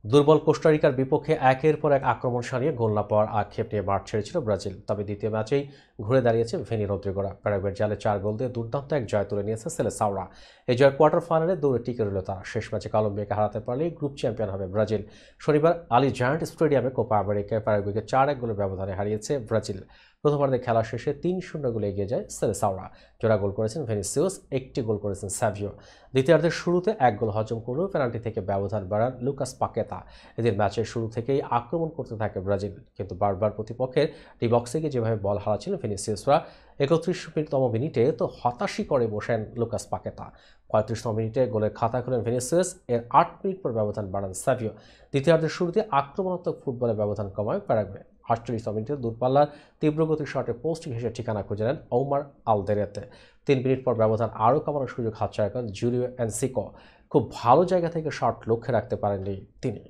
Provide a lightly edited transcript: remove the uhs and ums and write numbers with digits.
দুর্বল কোস্টারিকার বিপক্ষে একের পর এক আক্রমণ সারিয়ে গোল না পাওয়ার আক্ষেপ নিয়ে মাঠ ছেড়েছিল ব্রাজিল। তবে দ্বিতীয় ম্যাচেই ঘুরে দাঁড়িয়েছে ভিনি রদ্রিগোরা। প্যারাগুয়ের জালে 4 গোল দিয়ে দুর্দান্ত এক জয় তুলে নিয়েছে সেলেসাওরা। এই জয়ের কোয়ার্টার ফাইনালে দৌড়ে টিকে রইল তারা। শেষ ম্যাচে কলম্বিয়াকে হারাতে পারলেই গ্রুপ চ্যাম্পিয়ন হবে ব্রাজিল। শনিবার আলিজান্ট স্টেডিয়ামে কোপা আমেরিকায় প্যারাগুয়েকে 4-1 গোলের ব্যবধানে হারিয়েছে ব্রাজিল। প্রথমার্ধে খেলা শেষে 3-0 গোলে এগিয়ে যায় সেলেসাওরা। জোড়া গোল করেছেন ভেনিসিয়াস, একটি গোল করেছেন সাভিও। দ্বিতীয়ার্ধের শুরুতে 1 গোল হজম করলেও পেনাল্টি থেকে ব্যবধান বাড়ান লুকাস পাকেতা। এদিন ম্যাচের শুরু থেকেই আক্রমণ করতে থাকে ব্রাজিল, কিন্তু বারবার প্রতিপক্ষের ডি বক্সে গিয়ে যেভাবে বল হারাচ্ছিলেন ভেনিসিয়াসরা 31তম মিনিটে তো হতাশই করে বসেন লুকাস পাকেতা। 35তম মিনিটে গোলের খাতা খোলেন ভেনিসিয়াস। এর 8 মিনিট পর ব্যবধান বাড়ান সাভিও। দ্বিতীয়ার্ধের শুরুতে আক্রমণাত্মক ফুটবলে ব্যবধান কমায় প্যারাগুয়ে। 48তম মিনিটে দূরপাল্লার তীব্রগতির শটে পোস্ট ঘেঁষে ঠিকানা খুঁজে নেন ওমার আলদেরেতে। 3 মিনিট পর ব্যবধান আরও কমানোর সুযোগ হাতছাড়া করেন জুলিও এনসিকো। খুব ভালো জায়গা থেকে শট লক্ষ্যে রাখতে পারেননি তিনি।